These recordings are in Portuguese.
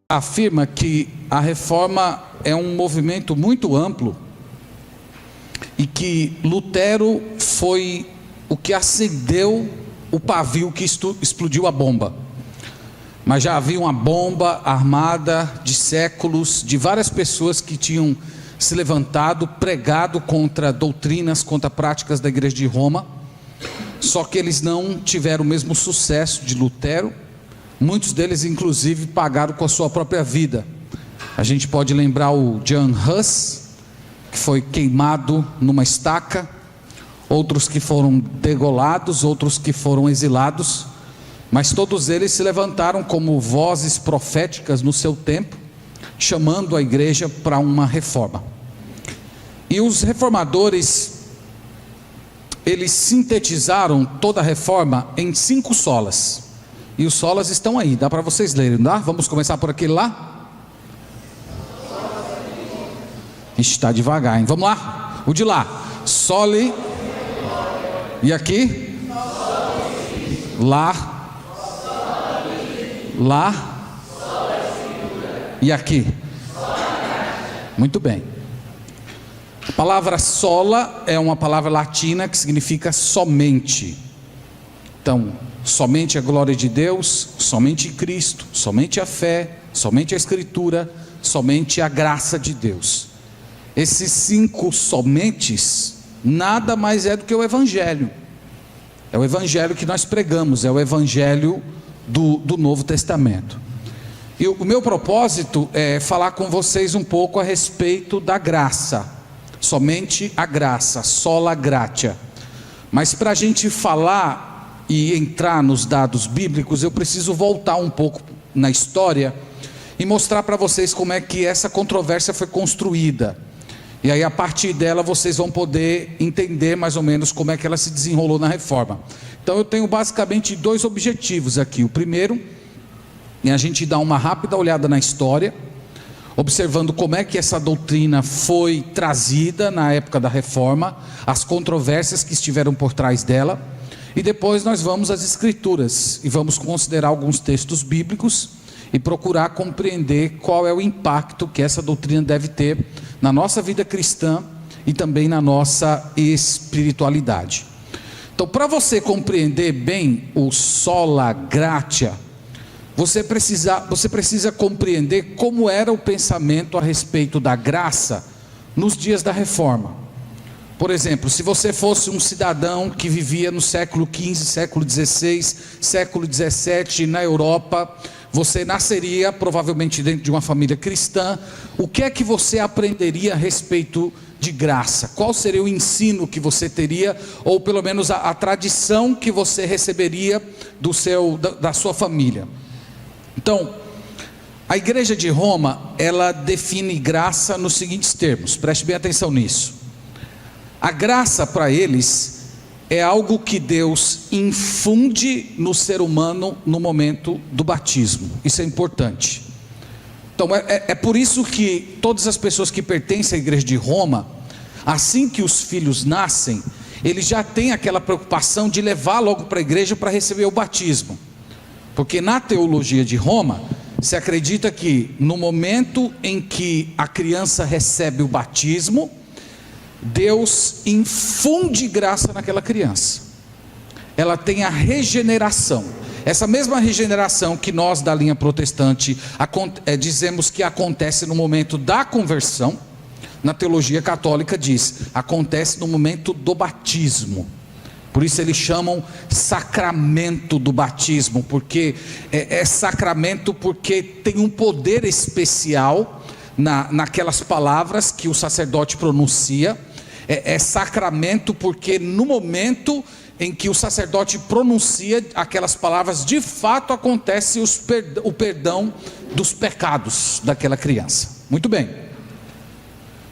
afirma que a reforma é um movimento muito amplo e que Lutero foi o que acendeu o pavio que explodiu a bomba. Mas já havia uma bomba armada de séculos, de várias pessoas que tinham se levantado, pregado contra doutrinas, contra práticas da igreja de Roma. Só que eles não tiveram o mesmo sucesso de Lutero. Muitos deles inclusive pagaram com a sua própria vida. A gente pode lembrar o Jan Hus, que foi queimado numa estaca, outros que foram degolados, outros que foram exilados, mas todos eles se levantaram como vozes proféticas no seu tempo, chamando a igreja para uma reforma. E os reformadores, eles sintetizaram toda a reforma em 5 solas, e os solas estão aí, dá para vocês lerem, dá? Vamos começar por aquele lá? Está devagar, hein? Vamos lá, o de lá, soli, e aqui? Lá, lá, e aqui? Muito bem. A palavra sola é uma palavra latina que significa somente. Então, somente a glória de Deus, somente Cristo, somente a fé, somente a Escritura, somente a graça de Deus. Esses 5 somentes nada mais é do que o Evangelho. É o Evangelho que nós pregamos, é o Evangelho do Novo Testamento. E o meu propósito é falar com vocês um pouco a respeito da graça. Somente a graça, sola gratia. Mas para a gente falar e entrar nos dados bíblicos, eu preciso voltar um pouco na história e mostrar para vocês como é que essa controvérsia foi construída. E aí a partir dela vocês vão poder entender mais ou menos como é que ela se desenrolou na reforma. Então eu tenho basicamente 2 objetivos aqui. O primeiro é a gente dar uma rápida olhada na história, observando como é que essa doutrina foi trazida na época da reforma, as controvérsias que estiveram por trás dela, e depois nós vamos às escrituras e vamos considerar alguns textos bíblicos e procurar compreender qual é o impacto que essa doutrina deve ter na nossa vida cristã e também na nossa espiritualidade. Então, para você compreender bem o sola gratia, você precisa compreender como era o pensamento a respeito da graça nos dias da reforma. Por exemplo, se você fosse um cidadão que vivia no século XV, século XVI, século XVII na Europa, você nasceria provavelmente dentro de uma família cristã. O que é que você aprenderia a respeito de graça? Qual seria o ensino que você teria, ou pelo menos a tradição que você receberia da sua família? Então, a igreja de Roma, ela define graça nos seguintes termos, preste bem atenção nisso. A graça para eles é algo que Deus infunde no ser humano no momento do batismo. Isso é importante. Então é por isso que todas as pessoas que pertencem à igreja de Roma, assim que os filhos nascem, eles já têm aquela preocupação de levar logo para a igreja para receber o batismo. Porque na teologia de Roma, se acredita que no momento em que a criança recebe o batismo, Deus infunde graça naquela criança. Ela tem a regeneração. Essa mesma regeneração que nós da linha protestante dizemos que acontece no momento da conversão, na teologia católica diz, acontece no momento do batismo. Por isso eles chamam sacramento do batismo, porque é sacramento porque tem um poder especial naquelas palavras que o sacerdote pronuncia. É sacramento porque no momento em que o sacerdote pronuncia aquelas palavras, de fato acontece o perdão dos pecados daquela criança. Muito bem.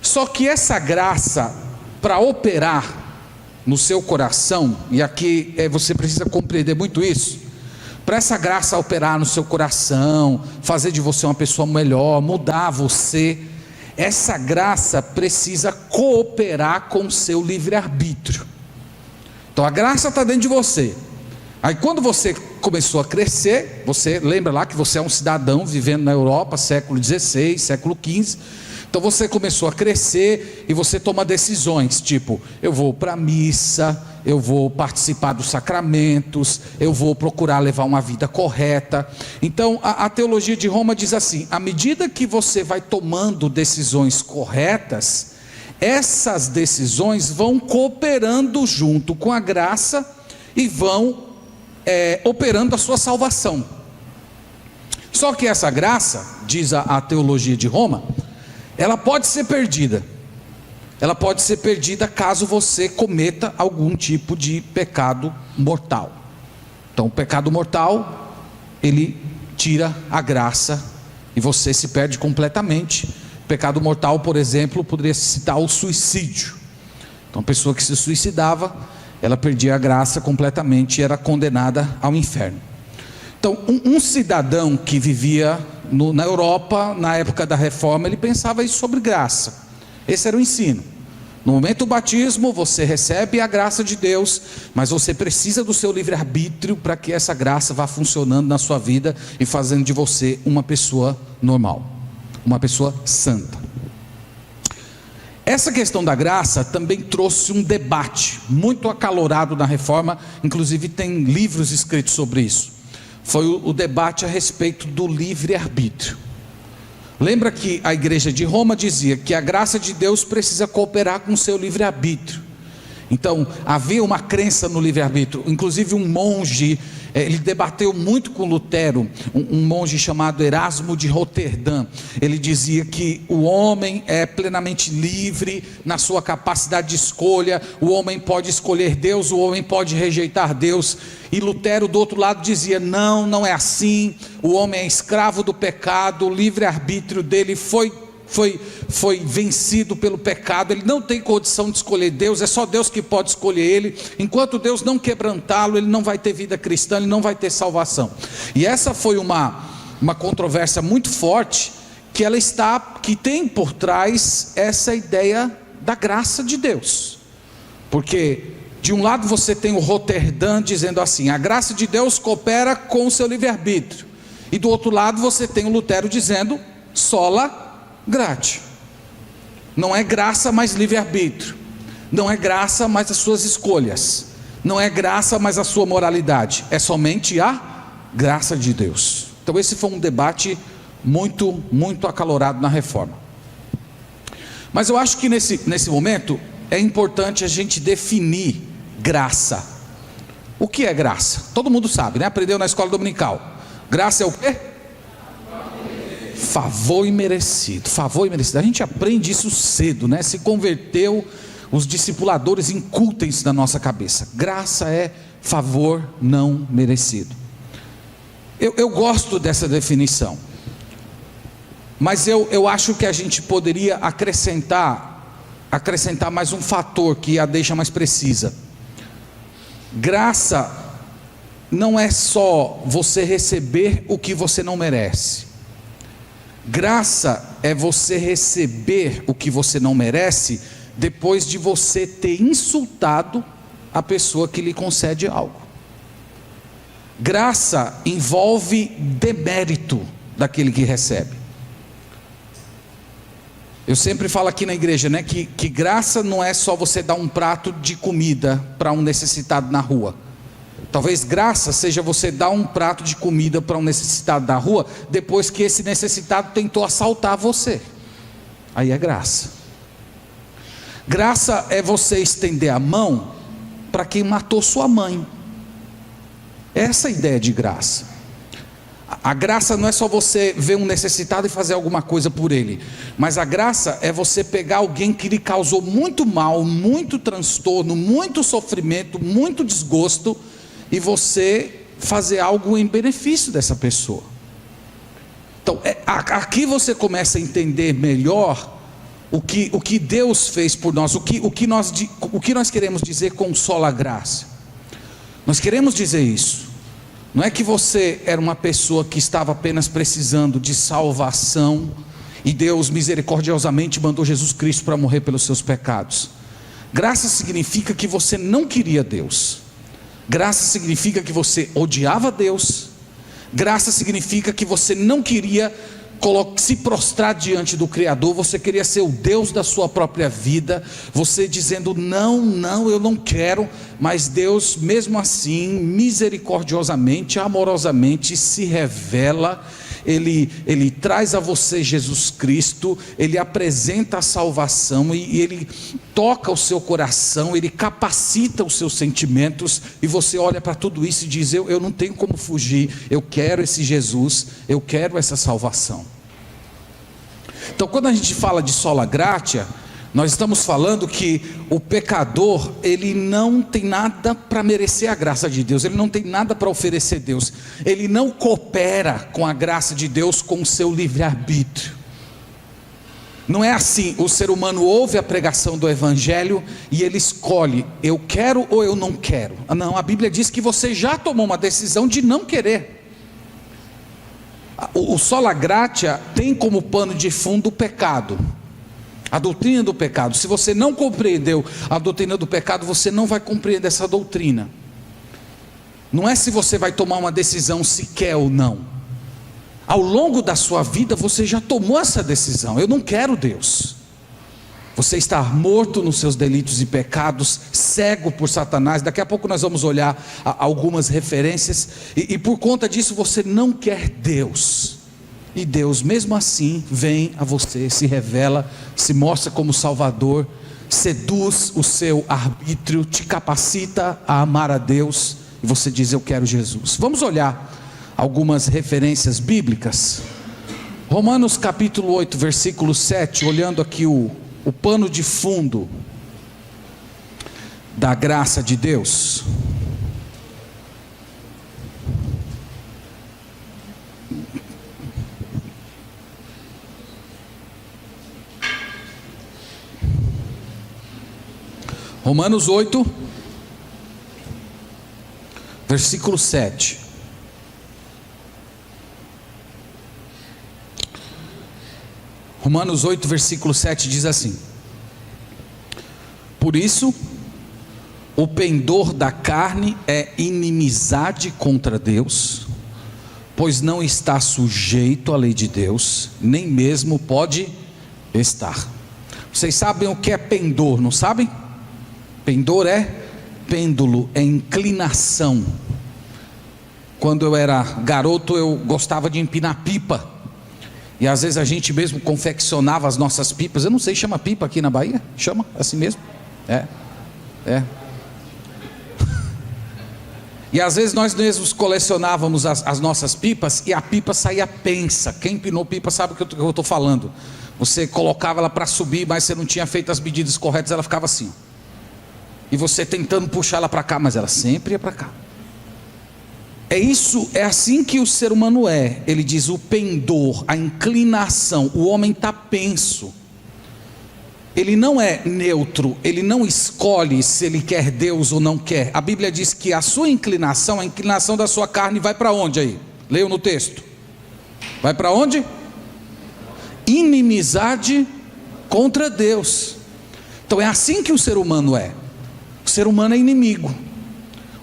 Só que essa graça, para operar no seu coração, e aqui você precisa compreender muito isso, para essa graça operar no seu coração, fazer de você uma pessoa melhor, mudar você, essa graça precisa cooperar com o seu livre-arbítrio. Então a graça está dentro de você. Aí quando você começou a crescer. Você lembra lá que você é um cidadão vivendo na Europa, século XVI, século XV. Então você começou a crescer e você toma decisões, tipo, eu vou para a missa, eu vou participar dos sacramentos, eu vou procurar levar uma vida correta. Então a teologia de Roma diz assim: à medida que você vai tomando decisões corretas, essas decisões vão cooperando junto com a graça e vão operando a sua salvação. Só que essa graça, diz a teologia de Roma, ela pode ser perdida. Ela pode ser perdida caso você cometa algum tipo de pecado mortal. Então o pecado mortal, ele tira a graça e você se perde completamente. Pecado mortal, por exemplo, poderia citar o suicídio. Então a pessoa que se suicidava, ela perdia a graça completamente e era condenada ao inferno. Então um cidadão que vivia na Europa, na época da reforma, ele pensava isso sobre graça. Esse era o ensino. No momento do batismo, você recebe a graça de Deus, mas você precisa do seu livre-arbítrio para que essa graça vá funcionando na sua vida e fazendo de você uma pessoa normal, uma pessoa santa. Essa questão da graça também trouxe um debate muito acalorado na reforma, inclusive tem livros escritos sobre isso. Foi o debate a respeito do livre-arbítrio. Lembra que a igreja de Roma dizia que a graça de Deus precisa cooperar com o seu livre-arbítrio. Então havia uma crença no livre-arbítrio. Inclusive um monge, ele debateu muito com Lutero, um monge chamado Erasmo de Roterdã. Ele dizia que o homem é plenamente livre na sua capacidade de escolha. O homem pode escolher Deus, o homem pode rejeitar Deus. E Lutero do outro lado dizia: não é assim. O homem é escravo do pecado, o livre-arbítrio dele foi vencido pelo pecado. Ele não tem condição de escolher Deus, é só Deus que pode escolher ele. Enquanto Deus não quebrantá-lo, ele não vai ter vida cristã, ele não vai ter salvação. E essa foi uma controvérsia muito forte, que tem por trás essa ideia da graça de Deus. Porque de um lado você tem o Roterdã dizendo assim: a graça de Deus coopera com o seu livre-arbítrio. E do outro lado você tem o Lutero dizendo: sola grate. Não é graça mais livre-arbítrio. Não é graça mais as suas escolhas. Não é graça mais a sua moralidade. É somente a graça de Deus. Então esse foi um debate muito, muito acalorado na reforma. Mas eu acho que nesse momento é importante a gente definir graça. O que é graça? Todo mundo sabe, né? Aprendeu na escola dominical. Graça é o quê? Favor imerecido. Favor imerecido. A gente aprende isso cedo, né? Se converteu, os discipuladores incultem isso na nossa cabeça. Graça é favor não merecido. Eu gosto dessa definição, mas eu acho que a gente poderia acrescentar mais um fator que a deixa mais precisa. Graça não é só você receber o que você não merece. Graça é você receber o que você não merece depois de você ter insultado a pessoa que lhe concede algo. Graça envolve demérito daquele que recebe. Eu sempre falo aqui na igreja, né, que graça não é só você dar um prato de comida para um necessitado na rua. Talvez graça seja você dar um prato de comida para um necessitado da rua, depois que esse necessitado tentou assaltar você. Aí é graça. Graça é você estender a mão para quem matou sua mãe. Essa é a ideia de graça. A graça não é só você ver um necessitado e fazer alguma coisa por ele, mas a graça é você pegar alguém que lhe causou muito mal, muito transtorno, muito sofrimento, muito desgosto, e você fazer algo em benefício dessa pessoa. Então aqui você começa a entender melhor o que Deus fez por nós, o que nós queremos dizer com sola graça. Nós queremos dizer isso. Não é que você era uma pessoa que estava apenas precisando de salvação e Deus misericordiosamente mandou Jesus Cristo para morrer pelos seus pecados. Graça significa que você não queria Deus, Graça significa que você odiava Deus. Graça significa que você não queria se prostrar diante do Criador, você queria ser o Deus da sua própria vida, você dizendo não, eu não quero, mas Deus mesmo assim, misericordiosamente, amorosamente se revela, Ele traz a você Jesus Cristo, Ele apresenta a salvação e Ele toca o seu coração, Ele capacita os seus sentimentos, e você olha para tudo isso e diz, eu não tenho como fugir, eu quero esse Jesus, eu quero essa salvação. Então, quando a gente fala de sola gratia, nós estamos falando que o pecador, ele não tem nada para merecer a graça de Deus, ele não tem nada para oferecer a Deus, ele não coopera com a graça de Deus com o seu livre-arbítrio. Não é assim, o ser humano ouve a pregação do Evangelho e ele escolhe, eu quero ou eu não quero. Não, a Bíblia diz que você já tomou uma decisão de não querer. O sola gratia tem como pano de fundo o pecado, a doutrina do pecado. Se você não compreendeu a doutrina do pecado, você não vai compreender essa doutrina. Não é se você vai tomar uma decisão se quer ou não. Ao longo da sua vida você já tomou essa decisão, eu não quero Deus. Você está morto nos seus delitos e pecados, cego por Satanás. Daqui a pouco nós vamos olhar algumas referências, e por conta disso você não quer Deus, e Deus mesmo assim vem a você, se revela, se mostra como Salvador, seduz o seu arbítrio, te capacita a amar a Deus, e você diz, eu quero Jesus. Vamos olhar algumas referências bíblicas. Romanos capítulo 8, versículo 7, olhando aqui o pano de fundo da graça de Deus. Romanos 8, versículo 7. Romanos 8, versículo 7 diz assim: por isso, o pendor da carne é inimizade contra Deus, pois não está sujeito à lei de Deus, nem mesmo pode estar. Vocês sabem o que é pendor, não sabem? Pendor é pêndulo, é inclinação. Quando eu era garoto, eu gostava de empinar pipa. E às vezes a gente mesmo confeccionava as nossas pipas. Eu não sei, chama pipa aqui na Bahia? Chama assim mesmo? É. E às vezes nós mesmos colecionávamos as nossas pipas, e a pipa saía pensa. Quem empinou pipa sabe o que eu estou falando. Você colocava ela para subir, mas você não tinha feito as medidas corretas, ela ficava assim. E você tentando puxar ela para cá, mas ela sempre ia para cá. É assim que o ser humano é. Ele diz o pendor, a inclinação. O homem está penso. Ele não é neutro, ele não escolhe se ele quer Deus ou não quer. A Bíblia diz que a sua inclinação, a inclinação da sua carne vai para onde aí? Leiam no texto. Vai para onde? Inimizade contra Deus. Então é assim que o ser humano é. O ser humano é inimigo.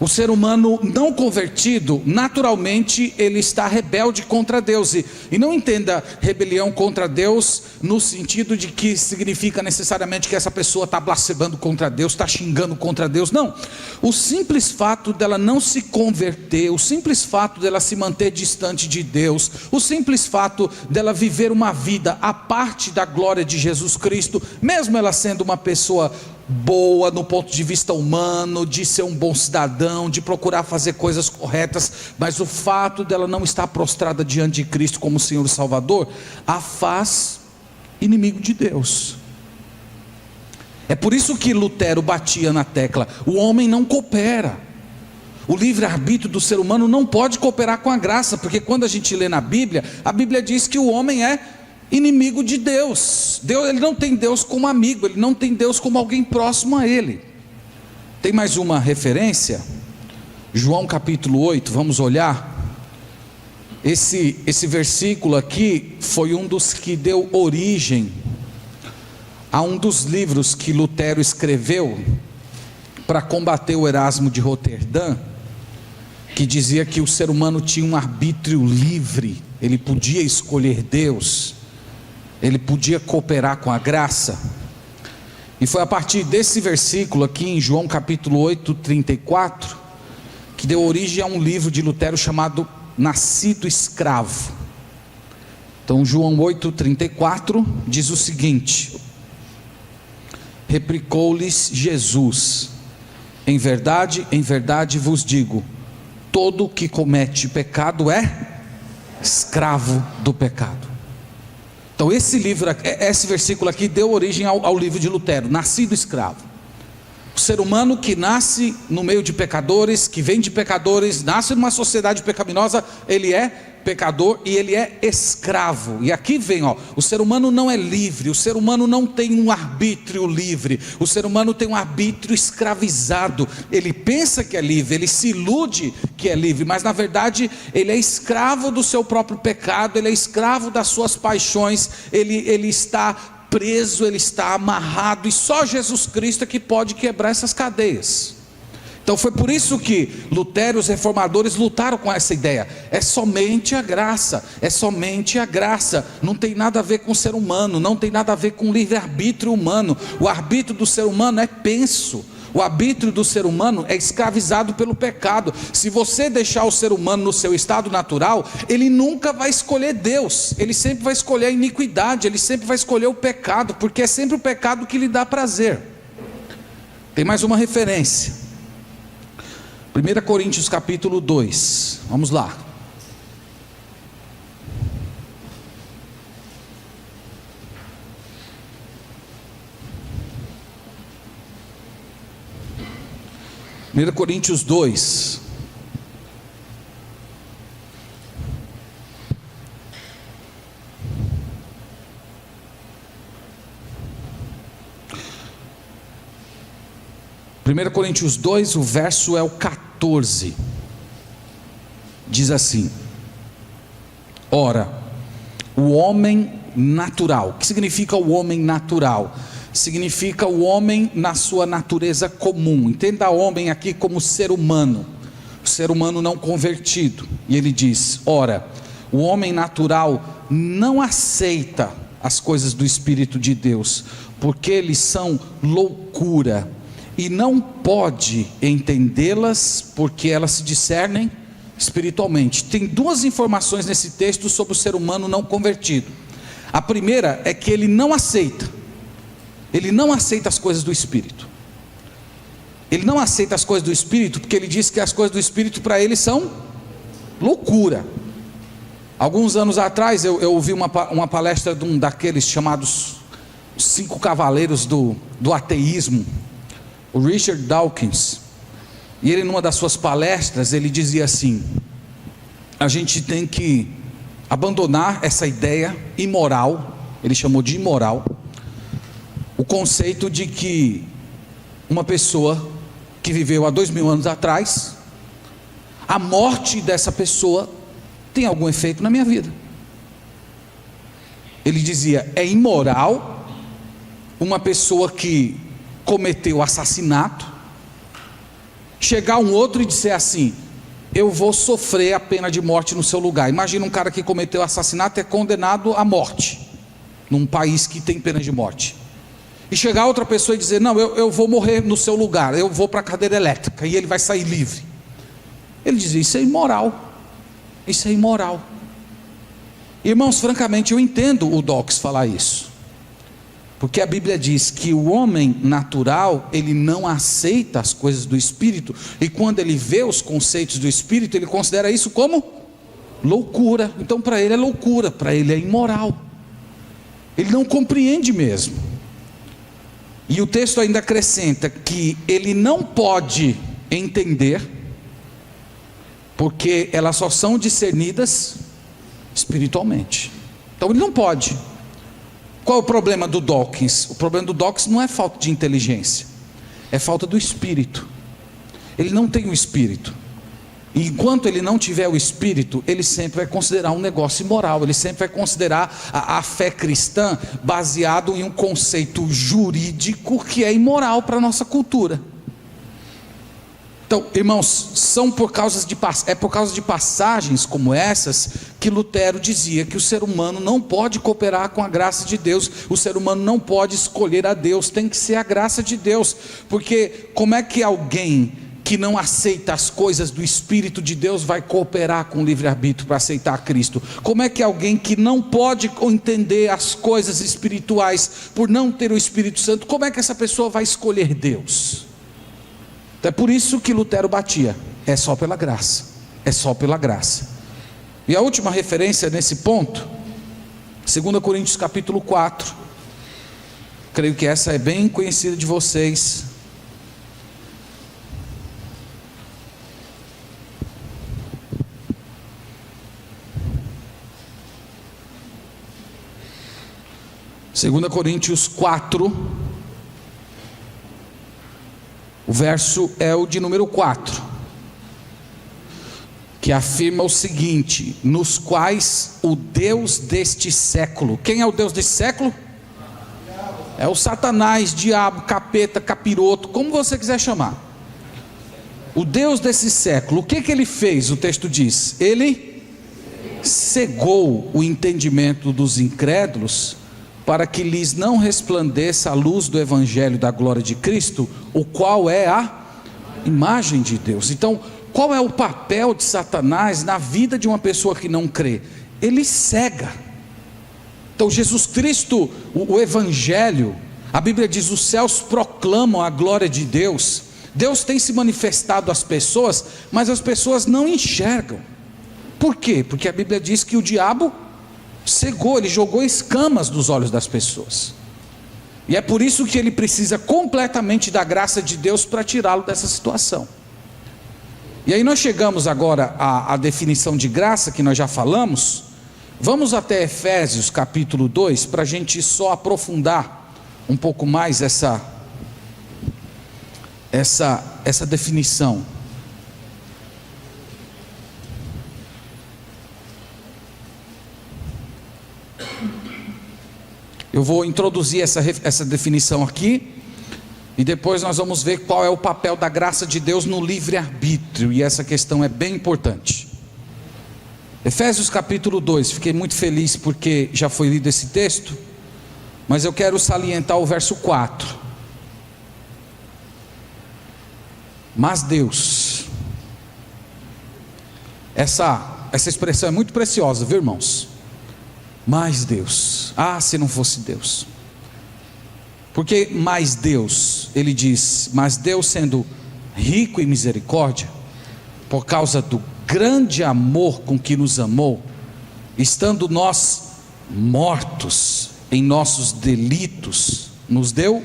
O ser humano não convertido, naturalmente, ele está rebelde contra Deus. E não entenda rebelião contra Deus no sentido de que significa necessariamente que essa pessoa está blasfemando contra Deus, está xingando contra Deus. Não. O simples fato dela não se converter, o simples fato dela se manter distante de Deus, o simples fato dela viver uma vida à parte da glória de Jesus Cristo, mesmo ela sendo uma pessoa boa no ponto de vista humano, de ser um bom cidadão, de procurar fazer coisas corretas, mas o fato dela não estar prostrada diante de Cristo como Senhor e Salvador, a faz inimigo de Deus. É por isso que Lutero batia na tecla: o homem não coopera. O livre-arbítrio do ser humano não pode cooperar com a graça, porque quando a gente lê na Bíblia, a Bíblia diz que o homem é inimigo de Deus. Ele não tem Deus como amigo, ele não tem Deus como alguém próximo a ele. Tem mais uma referência, João capítulo 8, vamos olhar. Esse versículo aqui foi um dos que deu origem a um dos livros que Lutero escreveu para combater o Erasmo de Roterdã. que dizia que o ser humano tinha um arbítrio livre, ele podia escolher Deus, ele podia cooperar com a graça. E foi a partir desse versículo aqui em João capítulo 8, 34, que deu origem a um livro de Lutero chamado Nascido Escravo. Então João 8, 34 diz o seguinte: replicou-lhes Jesus: em verdade vos digo, todo que comete pecado é escravo do pecado. Então esse versículo aqui deu origem ao livro de Lutero, Nascido Escravo. O ser humano que nasce no meio de pecadores, que vem de pecadores, nasce numa sociedade pecaminosa, ele é pecador e ele é escravo. E aqui vem, o ser humano não é livre, o ser humano não tem um arbítrio livre, o ser humano tem um arbítrio escravizado. Ele pensa que é livre, ele se ilude que é livre, mas na verdade ele é escravo do seu próprio pecado, ele é escravo das suas paixões, ele está preso, ele está amarrado, e só Jesus Cristo é que pode quebrar essas cadeias. Então foi por isso que Lutero e os reformadores lutaram com essa ideia. É somente a graça, é somente a graça, não tem nada a ver com o ser humano, não tem nada a ver com o livre-arbítrio humano. O arbítrio do ser humano é penso, o arbítrio do ser humano é escravizado pelo pecado. Se você deixar o ser humano no seu estado natural, ele nunca vai escolher Deus, ele sempre vai escolher a iniquidade, ele sempre vai escolher o pecado, porque é sempre o pecado que lhe dá prazer. Tem mais uma referência, 1 Coríntios capítulo 2, vamos lá. Primeira Coríntios 2, o verso é o 14, diz assim: ora, o homem natural. O que significa o homem natural? Significa o homem na sua natureza comum. Entenda o homem aqui como ser humano, o ser humano não convertido. E ele diz: ora, o homem natural não aceita as coisas do Espírito de Deus, porque eles são loucura, e não pode entendê-las, porque elas se discernem espiritualmente. Tem duas informações nesse texto sobre o ser humano não convertido. A primeira é que ele não aceita as coisas do Espírito. Ele não aceita as coisas do Espírito, porque ele diz que as coisas do Espírito para ele são loucura. Alguns anos atrás eu ouvi uma palestra de um daqueles chamados 5 cavaleiros do ateísmo, o Richard Dawkins. E ele, numa das suas palestras, ele dizia assim: a gente tem que abandonar essa ideia imoral, ele chamou de imoral, o conceito de que uma pessoa que viveu há 2000 anos atrás, a morte dessa pessoa tem algum efeito na minha vida. Ele dizia: é imoral uma pessoa que cometeu assassinato chegar um outro e dizer assim: eu vou sofrer a pena de morte no seu lugar. Imagina um cara que cometeu assassinato e é condenado à morte num país que tem pena de morte, e chegar outra pessoa e dizer: não, eu vou morrer no seu lugar, eu vou para a cadeira elétrica, e ele vai sair livre. Ele dizia: isso é imoral, isso é imoral. Irmãos, francamente eu entendo o Dawkins falar isso, porque a Bíblia diz que o homem natural, ele não aceita as coisas do Espírito, e quando ele vê os conceitos do Espírito, ele considera isso como loucura. Então para ele é loucura, para ele é imoral, ele não compreende mesmo. E o texto ainda acrescenta que ele não pode entender, porque elas só são discernidas espiritualmente. Então ele não pode. Qual é o problema do Dawkins? O problema do Dawkins não é falta de inteligência, é falta do Espírito. Ele não tem o Espírito, e enquanto ele não tiver o Espírito, ele sempre vai considerar um negócio imoral, ele sempre vai considerar a fé cristã baseado em um conceito jurídico que é imoral para a nossa cultura. Então, irmãos, é por causa de passagens como essas que Lutero dizia que o ser humano não pode cooperar com a graça de Deus, o ser humano não pode escolher a Deus, tem que ser a graça de Deus, porque como é que alguém que não aceita as coisas do Espírito de Deus vai cooperar com o livre-arbítrio para aceitar Cristo? Como é que alguém que não pode entender as coisas espirituais por não ter o Espírito Santo, como é que essa pessoa vai escolher Deus? Então é por isso que Lutero batia, é só pela graça, é só pela graça. E a última referência nesse ponto, 2 Coríntios capítulo 4, creio que essa é bem conhecida de vocês. Segunda Coríntios 4, o verso é o de número 4, que afirma o seguinte: nos quais o Deus deste século, quem é o Deus deste século? É o Satanás, diabo, capeta, capiroto, como você quiser chamar. O Deus desse século, o que ele fez? O texto diz, ele cegou o entendimento dos incrédulos, para que lhes não resplandeça a luz do evangelho da glória de Cristo, o qual é a imagem de Deus. Então, qual é o papel de Satanás na vida de uma pessoa que não crê? Ele cega. Então Jesus Cristo, o evangelho, a Bíblia diz, os céus proclamam a glória de Deus. Deus tem se manifestado às pessoas, mas as pessoas não enxergam. Por quê? Porque a Bíblia diz que o diabo cegou, ele jogou escamas nos olhos das pessoas, e é por isso que ele precisa completamente da graça de Deus para tirá-lo dessa situação. E aí nós chegamos agora à definição de graça que nós já falamos. Vamos até Efésios capítulo 2, para a gente só aprofundar um pouco mais essa definição. Eu vou introduzir essa definição aqui, e depois nós vamos ver qual é o papel da graça de Deus no livre-arbítrio, e essa questão é bem importante. Efésios capítulo 2, fiquei muito feliz porque já foi lido esse texto, mas eu quero salientar o verso 4. Mas Deus, essa expressão é muito preciosa, viu, irmãos? Mas Deus, se não fosse Deus, porque mais Deus, ele diz, mas Deus sendo rico em misericórdia, por causa do grande amor com que nos amou, estando nós mortos em nossos delitos, nos deu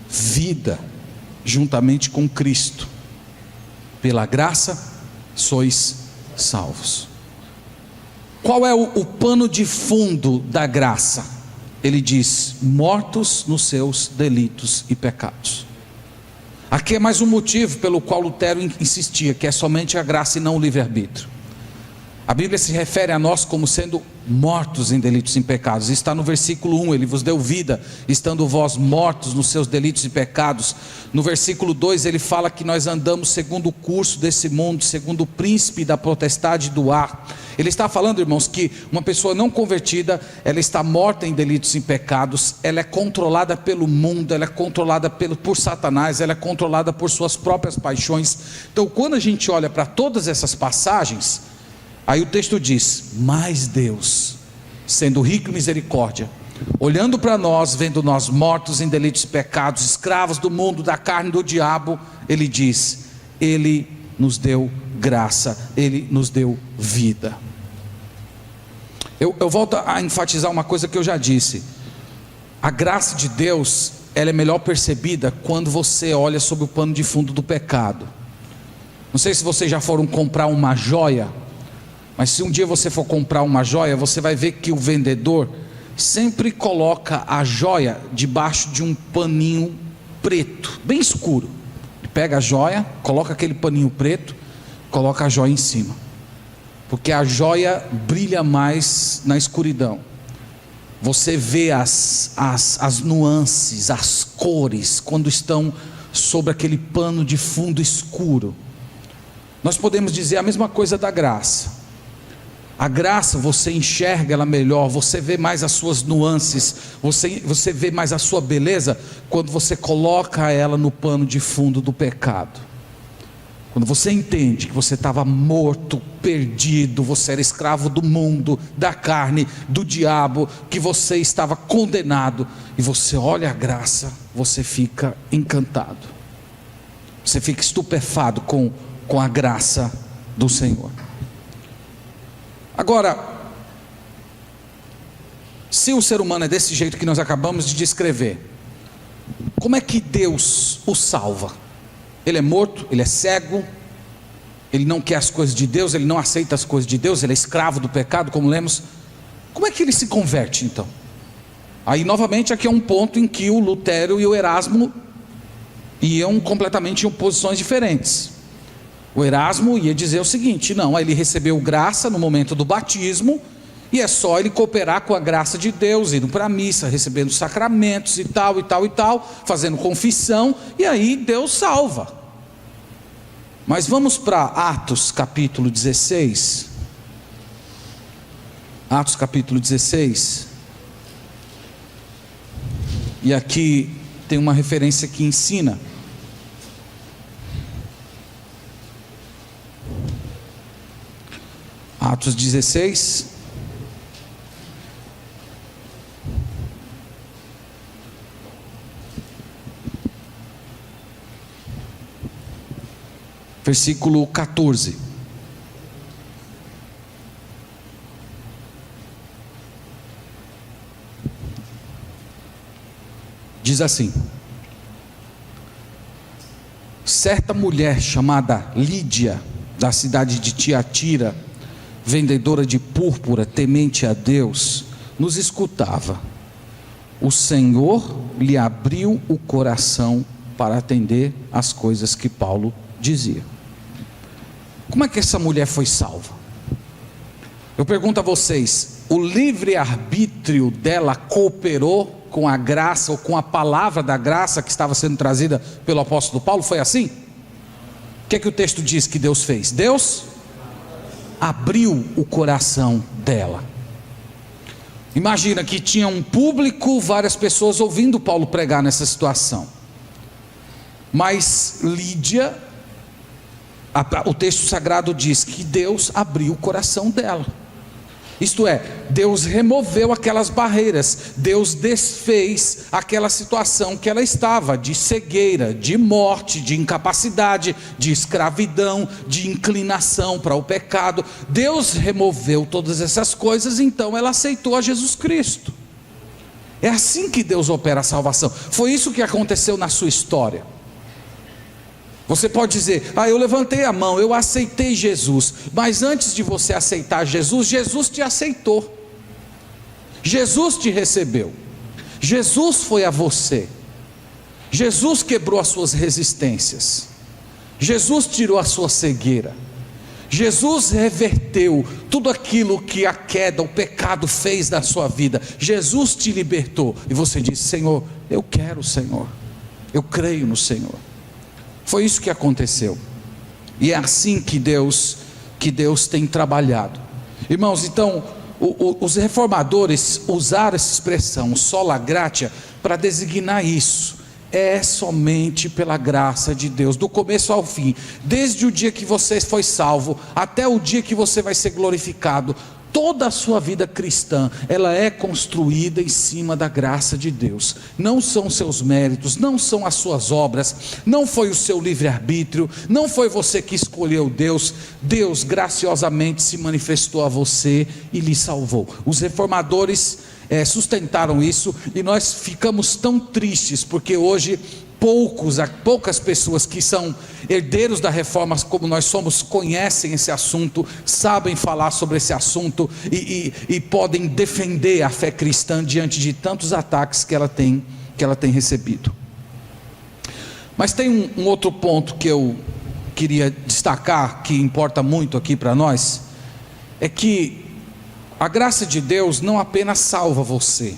vida, juntamente com Cristo, pela graça sois salvos. Qual é o pano de fundo da graça? Ele diz, mortos nos seus delitos e pecados. Aqui é mais um motivo pelo qual Lutero insistia, que é somente a graça e não o livre-arbítrio. A Bíblia se refere a nós como sendo mortos em delitos e pecados. Está no versículo 1, ele vos deu vida, estando vós mortos nos seus delitos e pecados. No versículo 2 ele fala que nós andamos segundo o curso desse mundo, segundo o príncipe da potestade do ar. Ele está falando, irmãos, que uma pessoa não convertida, ela está morta em delitos e pecados, ela é controlada pelo mundo, ela é controlada por Satanás, ela é controlada por suas próprias paixões. Então quando a gente olha para todas essas passagens, aí o texto diz, mas Deus, sendo rico em misericórdia, olhando para nós, vendo nós mortos em delitos e pecados, escravos do mundo, da carne do diabo, ele diz, ele nos deu graça, ele nos deu vida. Eu volto a enfatizar uma coisa que eu já disse. A graça de Deus, ela é melhor percebida quando você olha sob o pano de fundo do pecado. Não sei se vocês já foram comprar uma joia, mas se um dia você for comprar uma joia, você vai ver que o vendedor sempre coloca a joia debaixo de um paninho preto, bem escuro. Ele pega a joia, coloca aquele paninho preto, coloca a joia em cima, porque a joia brilha mais na escuridão. Você vê as nuances, as cores, quando estão sobre aquele pano de fundo escuro. Nós podemos dizer a mesma coisa da graça. A graça, você enxerga ela melhor, você vê mais as suas nuances, você vê mais a sua beleza, quando você coloca ela no pano de fundo do pecado. Quando você entende que você estava morto, perdido, você era escravo do mundo, da carne, do diabo, que você estava condenado, e você olha a graça, você fica encantado, você fica estupefado com a graça do Senhor. Agora, se o ser humano é desse jeito que nós acabamos de descrever, como é que Deus o salva? Ele é morto, ele é cego, ele não quer as coisas de Deus, ele não aceita as coisas de Deus, ele é escravo do pecado, como lemos. Como é que ele se converte então? Aí novamente aqui é um ponto em que o Lutero e o Erasmo iam completamente em posições diferentes. O Erasmo ia dizer o seguinte: não, ele recebeu graça no momento do batismo, e é só ele cooperar com a graça de Deus, indo para a missa, recebendo sacramentos e tal, fazendo confissão, e aí Deus salva. Mas vamos para Atos capítulo 16. Atos capítulo 16. E aqui tem uma referência que ensina. Atos 16. Versículo 14. Diz assim: certa mulher chamada Lídia, da cidade de Tiatira, vendedora de púrpura, temente a Deus, nos escutava. O Senhor lhe abriu o coração para atender às coisas que Paulo dizia. Como é que essa mulher foi salva? Eu pergunto a vocês: o livre-arbítrio dela cooperou com a graça, ou com a palavra da graça que estava sendo trazida pelo apóstolo Paulo? Foi assim? O que é que o texto diz que Deus fez? Deus abriu o coração dela. Imagina que tinha um público, várias pessoas ouvindo Paulo pregar nessa situação, mas Lídia, o texto sagrado diz que Deus abriu o coração dela. Isto é, Deus removeu aquelas barreiras, Deus desfez aquela situação que ela estava, de cegueira, de morte, de incapacidade, de escravidão, de inclinação para o pecado. Deus removeu todas essas coisas, então ela aceitou a Jesus Cristo. É assim que Deus opera a salvação. Foi isso que aconteceu na sua história. Você pode dizer: eu levantei a mão, eu aceitei Jesus. Mas antes de você aceitar Jesus, Jesus te aceitou, Jesus te recebeu, Jesus foi a você, Jesus quebrou as suas resistências, Jesus tirou a sua cegueira, Jesus reverteu tudo aquilo que a queda, o pecado fez na sua vida. Jesus te libertou, e você disse: Senhor, eu quero o Senhor, eu creio no Senhor. Foi isso que aconteceu, e é assim que Deus tem trabalhado. Irmãos, então os reformadores usaram essa expressão sola gratia para designar isso. É somente pela graça de Deus, do começo ao fim, desde o dia que você foi salvo até o dia que você vai ser glorificado. Toda a sua vida cristã, ela é construída em cima da graça de Deus. Não são seus méritos, não são as suas obras, não foi o seu livre-arbítrio, não foi você que escolheu Deus. Deus graciosamente se manifestou a você e lhe salvou. Os reformadores sustentaram isso, e nós ficamos tão tristes, porque hoje poucas pessoas que são herdeiros da reforma, como nós somos, conhecem esse assunto, sabem falar sobre esse assunto e podem defender a fé cristã diante de tantos ataques que ela tem recebido. Mas tem um outro ponto que eu queria destacar, que importa muito aqui para nós, é que a graça de Deus não apenas salva você,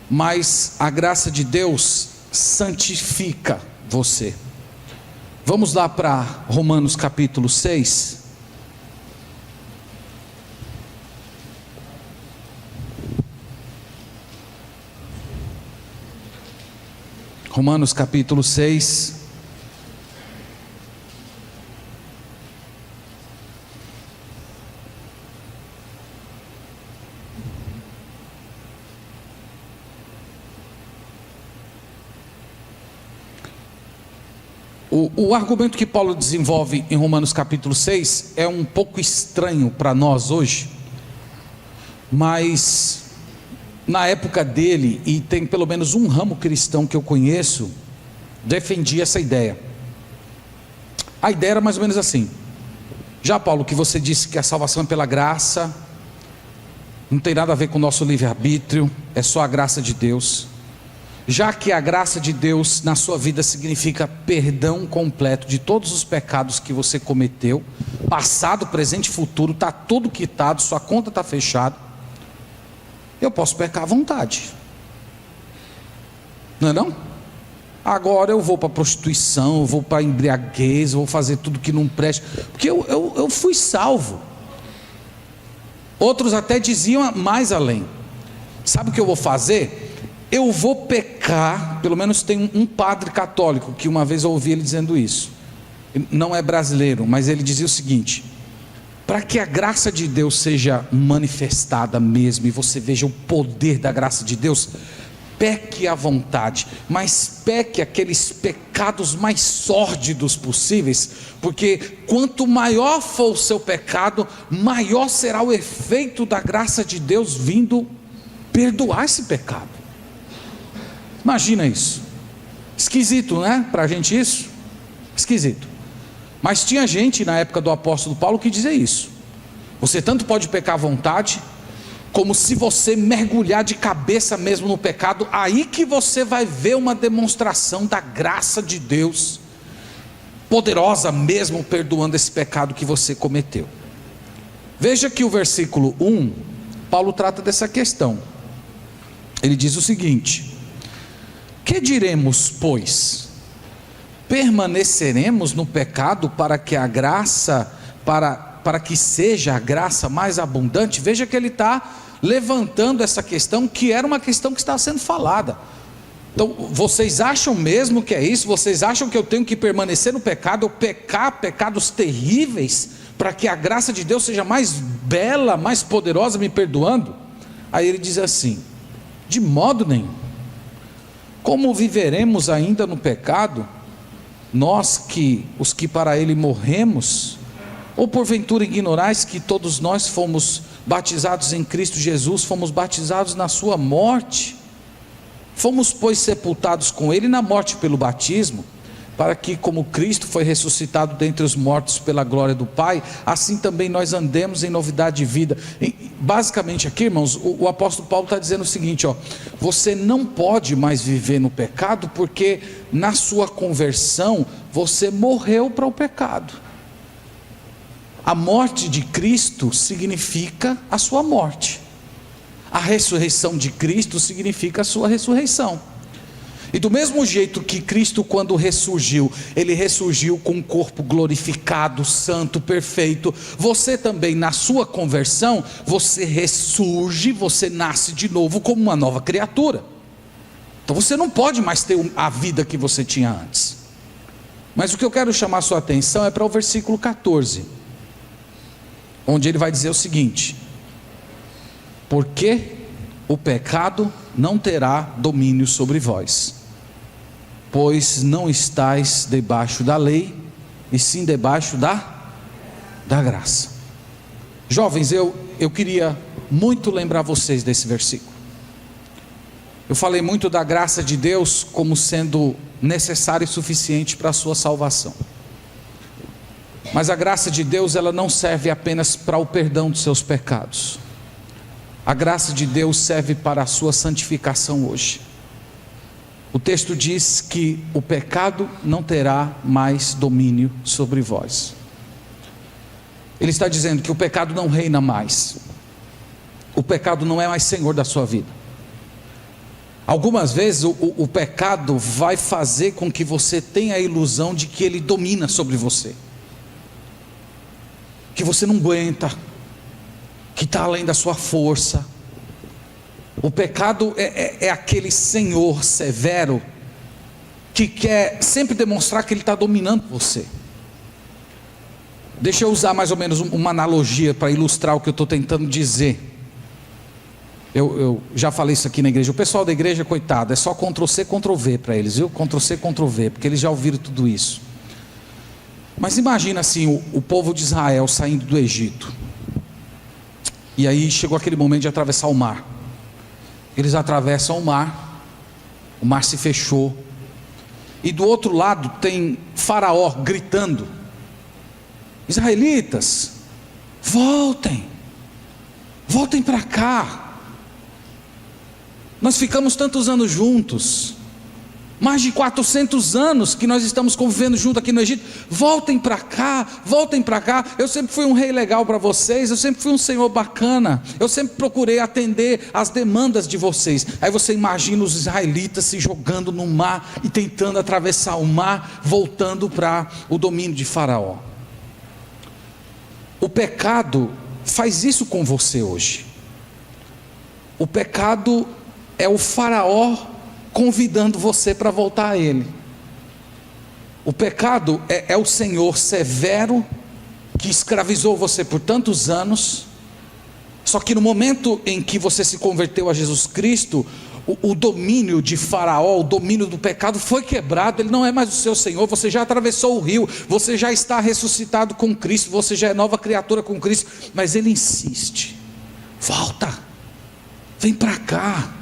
mas a graça de Deus santifica você. Vamos lá para Romanos capítulo 6. Romanos capítulo 6. O argumento que Paulo desenvolve em Romanos capítulo 6 é um pouco estranho para nós hoje, mas na época dele, e tem pelo menos um ramo cristão que eu conheço, defendia essa ideia. A ideia era mais ou menos assim: já Paulo, que você disse que a salvação é pela graça, não tem nada a ver com o nosso livre-arbítrio, é só a graça de Deus. Já que a graça de Deus na sua vida significa perdão completo de todos os pecados que você cometeu, passado, presente e futuro, está tudo quitado, sua conta está fechada, eu posso pecar à vontade, não é não? Agora eu vou para prostituição, eu vou para embriaguez, eu vou fazer tudo que não presta, porque eu fui salvo. Outros até diziam mais além: sabe o que eu vou fazer? Eu vou pecar. Pelo menos tem um padre católico que uma vez eu ouvi ele dizendo isso, não é brasileiro, mas ele dizia o seguinte: para que a graça de Deus seja manifestada mesmo, e você veja o poder da graça de Deus, peque à vontade, mas peque aqueles pecados mais sórdidos possíveis, porque quanto maior for o seu pecado, maior será o efeito da graça de Deus vindo perdoar esse pecado. Imagina isso. Esquisito, né? Para a gente isso, esquisito. Mas tinha gente na época do apóstolo Paulo que dizia isso: você tanto pode pecar à vontade, como se você mergulhar de cabeça mesmo no pecado, aí que você vai ver uma demonstração da graça de Deus, poderosa mesmo, perdoando esse pecado que você cometeu. Veja que o versículo 1, Paulo trata dessa questão. Ele diz o seguinte: que diremos, pois? Permaneceremos no pecado para que a graça, para que seja a graça mais abundante? Veja que ele está levantando essa questão, que era uma questão que está sendo falada. Então, vocês acham mesmo que é isso? Vocês acham que eu tenho que permanecer no pecado, eu pecar pecados terríveis, para que a graça de Deus seja mais bela, mais poderosa, me perdoando? Aí ele diz assim: de modo nenhum. Como viveremos ainda no pecado, nós os que para ele morremos? Ou porventura ignorais que todos nós fomos batizados em Cristo Jesus, fomos batizados na sua morte? Fomos, pois, sepultados com ele na morte pelo batismo, para que, como Cristo foi ressuscitado dentre os mortos pela glória do Pai, assim também nós andemos em novidade de vida. Basicamente aqui, irmãos, o apóstolo Paulo está dizendo o seguinte: você não pode mais viver no pecado, porque na sua conversão você morreu para o pecado. A morte de Cristo significa a sua morte, a ressurreição de Cristo significa a sua ressurreição. E do mesmo jeito que Cristo, quando ressurgiu, ele ressurgiu com um corpo glorificado, santo, perfeito, você também na sua conversão, você ressurge, você nasce de novo como uma nova criatura. Então você não pode mais ter a vida que você tinha antes. Mas o que eu quero chamar a sua atenção é para o versículo 14, onde ele vai dizer o seguinte: porque o pecado não terá domínio sobre vós, pois não estáis debaixo da lei, e sim debaixo da graça. Jovens, eu queria muito lembrar vocês desse versículo. Eu falei muito da graça de Deus como sendo necessária e suficiente para a sua salvação. Mas a graça de Deus, ela não serve apenas para o perdão dos seus pecados. A graça de Deus serve para a sua santificação hoje. O texto diz que o pecado não terá mais domínio sobre vós. Ele está dizendo que o pecado não reina mais. O pecado não é mais senhor da sua vida. Algumas vezes o pecado vai fazer com que você tenha a ilusão de que ele domina sobre você, que você não aguenta, que está além da sua força. O pecado é aquele senhor severo que quer sempre demonstrar que ele está dominando você. Deixa eu usar mais ou menos uma analogia para ilustrar o que eu estou tentando dizer. Eu já falei isso aqui na igreja. O pessoal da igreja, coitado, é só Ctrl+C, Ctrl+V para eles, viu? Ctrl+C, Ctrl+V, porque eles já ouviram tudo isso. Mas imagina assim, o povo de Israel saindo do Egito. E aí chegou aquele momento de atravessar o mar. Eles atravessam o mar se fechou. E do outro lado tem Faraó gritando: israelitas, voltem para cá. Nós ficamos tantos anos juntos, mais de 400 anos que nós estamos convivendo junto aqui no Egito. Voltem para cá. Eu sempre fui um rei legal para vocês, eu sempre fui um senhor bacana, eu sempre procurei atender as demandas de vocês. Aí você imagina os israelitas se jogando no mar e tentando atravessar o mar, voltando para o domínio de Faraó. O pecado faz isso com você hoje. O pecado é o Faraó convidando você para voltar a ele. O pecado é o senhor severo que escravizou você por tantos anos. Só que no momento em que você se converteu a Jesus Cristo, o domínio de Faraó, o domínio do pecado foi quebrado. Ele não é mais o seu senhor. Você já atravessou o rio, você já está ressuscitado com Cristo, você já é nova criatura com Cristo. Mas ele insiste: volta, vem para cá.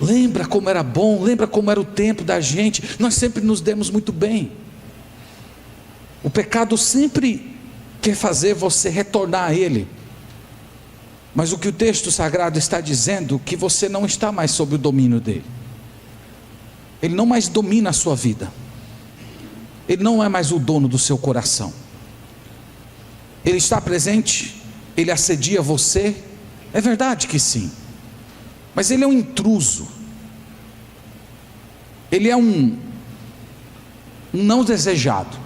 Lembra como era bom, lembra como era o tempo da gente, nós sempre nos demos muito bem. O pecado sempre quer fazer você retornar a ele. Mas o que o texto sagrado está dizendo, que você não está mais sob o domínio dele. Ele não mais domina a sua vida. Ele não é mais o dono do seu coração. Ele está presente, ele assedia você, é verdade que sim. Mas ele é um intruso. Ele é um não desejado.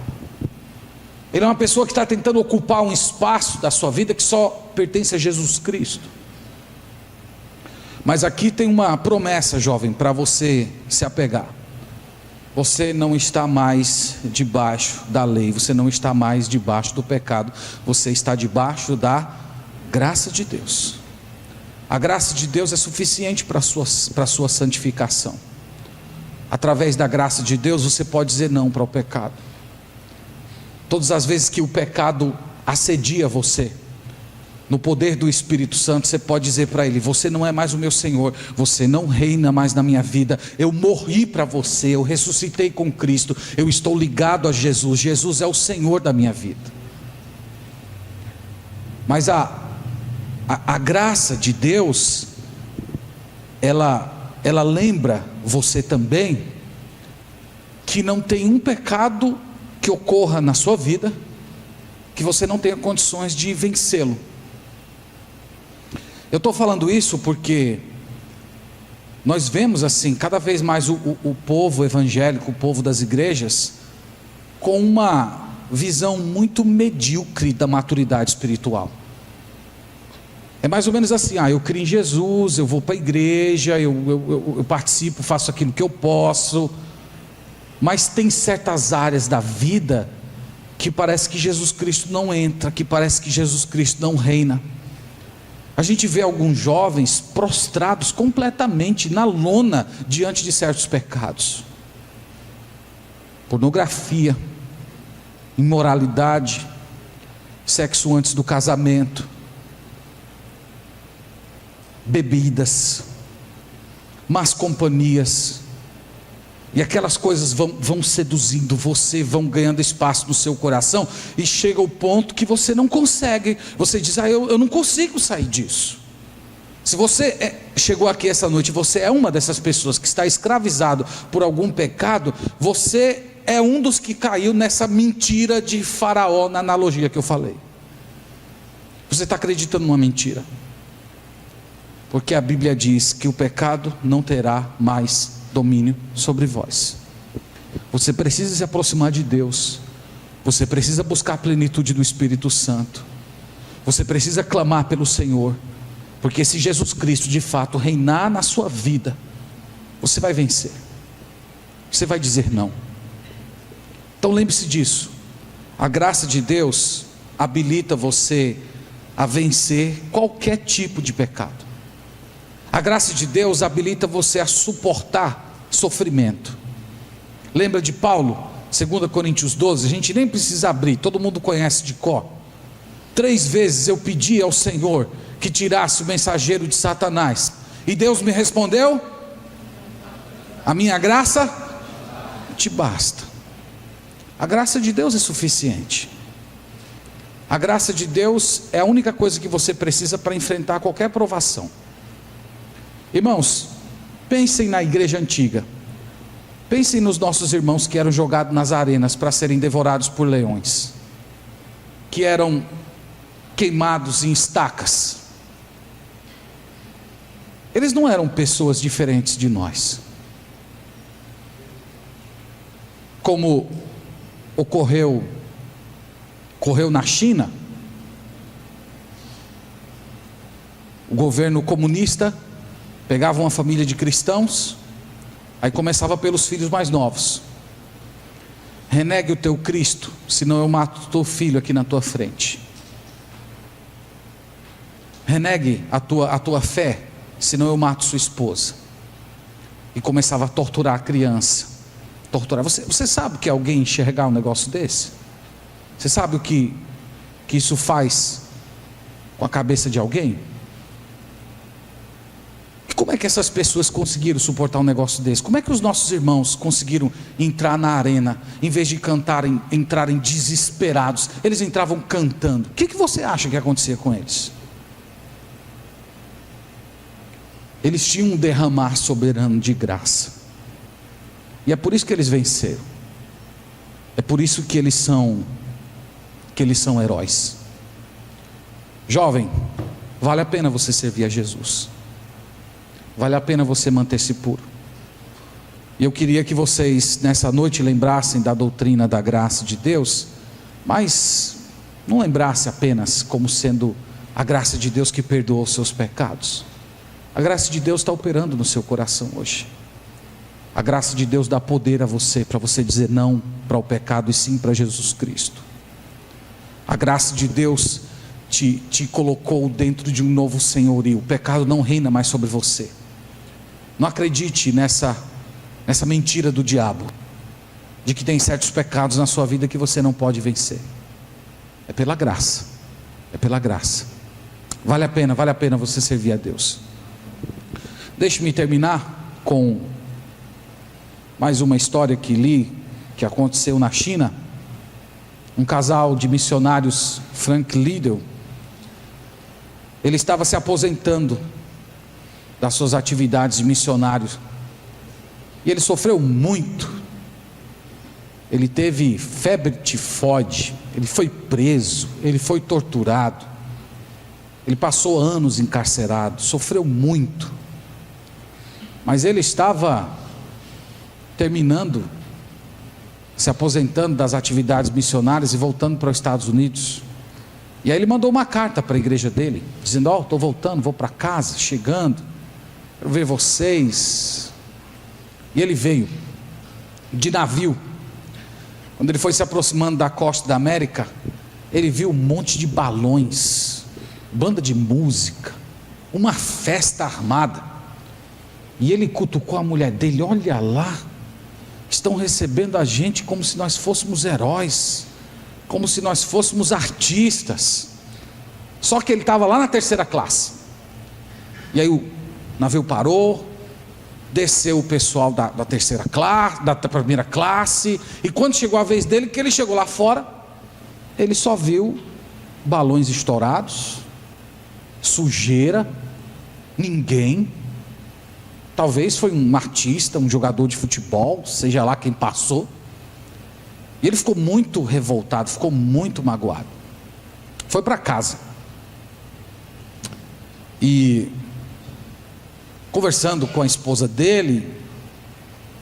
Ele é uma pessoa que está tentando ocupar um espaço da sua vida que só pertence a Jesus Cristo. Mas aqui tem uma promessa, jovem, para você se apegar. Você não está mais debaixo da lei, você não está mais debaixo do pecado, você está debaixo da graça de Deus. A graça de Deus é suficiente para a sua santificação. Através da graça de Deus você pode dizer não para o pecado. Todas as vezes que o pecado assedia você, no poder do Espírito Santo, você pode dizer para ele: você não é mais o meu Senhor, você não reina mais na minha vida, eu morri para você, eu ressuscitei com Cristo, eu estou ligado a Jesus, Jesus é o Senhor da minha vida. Mas a graça de Deus, ela lembra você também que não tem um pecado que ocorra na sua vida que você não tenha condições de vencê-lo. Eu estou falando isso porque nós vemos assim, cada vez mais o povo evangélico, o povo das igrejas, com uma visão muito medíocre da maturidade espiritual. É mais ou menos assim: eu creio em Jesus, eu vou para a igreja, eu participo, faço aquilo que eu posso. Mas tem certas áreas da vida que parece que Jesus Cristo não entra, que parece que Jesus Cristo não reina. A gente vê alguns jovens prostrados completamente na lona diante de certos pecados. Pornografia, imoralidade, sexo antes do casamento, bebidas, más companhias, e aquelas coisas vão seduzindo você, vão ganhando espaço no seu coração, e chega o ponto que você não consegue, você diz: eu não consigo sair disso. Se você chegou aqui essa noite, você é uma dessas pessoas que está escravizado por algum pecado, você é um dos que caiu nessa mentira de Faraó, na analogia que eu falei. Você está acreditando numa mentira. Porque a Bíblia diz que o pecado não terá mais domínio sobre vós. Você precisa se aproximar de Deus. Você precisa buscar a plenitude do Espírito Santo. Você precisa clamar pelo Senhor. Porque se Jesus Cristo de fato reinar na sua vida, você vai vencer. Você vai dizer não. Então lembre-se disso. A graça de Deus habilita você a vencer qualquer tipo de pecado. A graça de Deus habilita você a suportar sofrimento. Lembra de Paulo? 2 Coríntios 12, a gente nem precisa abrir, todo mundo conhece de cor. 3 vezes eu pedi ao Senhor que tirasse o mensageiro de Satanás, e Deus me respondeu: a minha graça te basta. A graça de Deus é suficiente. A graça de Deus é a única coisa que você precisa para enfrentar qualquer provação. Irmãos, pensem na igreja antiga. Pensem nos nossos irmãos que eram jogados nas arenas para serem devorados por leões, que eram queimados em estacas. Eles não eram pessoas diferentes de nós. Como ocorreu na China, o governo comunista pegava uma família de cristãos, aí começava pelos filhos mais novos: renegue o teu Cristo, senão eu mato o teu filho aqui na tua frente. Renegue a tua fé, senão eu mato sua esposa. E começava a torturar a criança. Torturar. Você sabe que alguém enxergar um negócio desse? Você sabe o que isso faz com a cabeça de alguém? E como é que essas pessoas conseguiram suportar um negócio desse? Como é que os nossos irmãos conseguiram entrar na arena, em vez de entrarem desesperados? Eles entravam cantando. O que você acha que acontecia com eles? Eles tinham um derramar soberano de graça. E é por isso que eles venceram. É por isso que eles são heróis. Jovem, vale a pena você servir a Jesus. Vale a pena você manter-se puro. E eu queria que vocês nessa noite lembrassem da doutrina da graça de Deus, mas não lembrassem apenas como sendo a graça de Deus que perdoou os seus pecados. A graça de Deus está operando no seu coração hoje. A graça de Deus dá poder a você, para você dizer não para o pecado e sim para Jesus Cristo. A graça de Deus te colocou dentro de um novo senhorio. O pecado não reina mais sobre você. Não acredite nessa mentira do diabo, de que tem certos pecados na sua vida que você não pode vencer. É pela graça. É pela graça. Vale a pena você servir a Deus. Deixe-me terminar com mais uma história que li, que aconteceu na China. Um casal de missionários, Frank Liddell, ele estava se aposentando das suas atividades de missionário, e ele sofreu muito. Ele teve febre tifoide, ele foi preso, ele foi torturado, ele passou anos encarcerado, sofreu muito. Mas ele estava terminando, se aposentando das atividades missionárias e voltando para os Estados Unidos. E aí ele mandou uma carta para a igreja dele, dizendo: estou voltando, vou para casa, chegando, quero ver vocês. E ele veio de navio. Quando ele foi se aproximando da costa da América, ele viu um monte de balões, banda de música, uma festa armada. E ele cutucou a mulher dele: olha lá, estão recebendo a gente como se nós fôssemos heróis, como se nós fôssemos artistas. Só que ele estava lá na 3ª classe. E aí o navio parou, desceu o pessoal da 3ª classe, da 1ª classe. E quando chegou a vez dele, que ele chegou lá fora, ele só viu balões estourados, sujeira, ninguém. Talvez foi um artista, um jogador de futebol, seja lá quem passou. E ele ficou muito revoltado, ficou muito magoado. Foi para casa. E conversando com a esposa dele,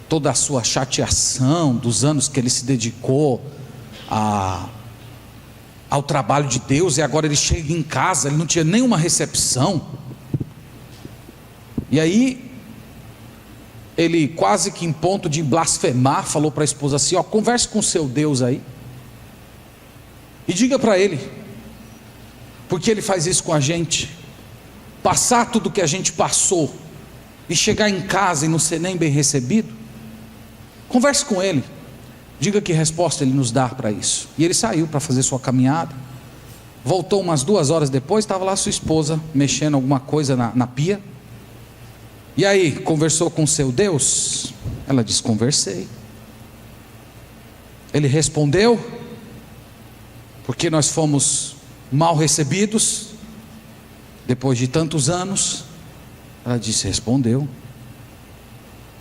toda a sua chateação dos anos que ele se dedicou ao trabalho de Deus, e agora ele chega em casa, ele não tinha nenhuma recepção. E aí ele, quase que em ponto de blasfemar, falou para a esposa assim: ó, converse com o seu Deus aí e diga para ele porque ele faz isso com a gente. Passar tudo que a gente passou e chegar em casa e não ser nem bem recebido. Converse com ele, diga que resposta ele nos dá para isso. E ele saiu para fazer sua caminhada. Voltou umas 2 horas depois, estava lá sua esposa mexendo alguma coisa na pia. E aí, conversou com seu Deus? Ela disse: conversei. Ele respondeu? Porque nós fomos mal recebidos depois de tantos anos? Ela disse: respondeu. O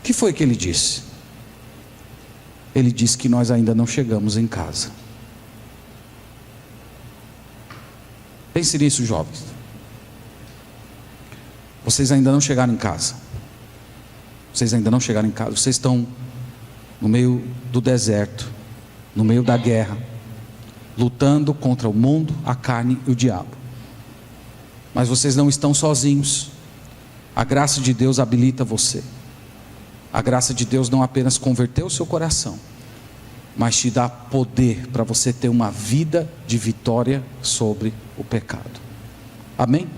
que foi que ele disse? Ele disse que nós ainda não chegamos em casa. Pense nisso, jovens. Vocês ainda não chegaram em casa. Vocês ainda não chegaram em casa. Vocês estão no meio do deserto, no meio da guerra, lutando contra o mundo, a carne e o diabo. Mas vocês não estão sozinhos. A graça de Deus habilita você. A graça de Deus não apenas converteu o seu coração, mas te dá poder para você ter uma vida de vitória sobre o pecado. Amém?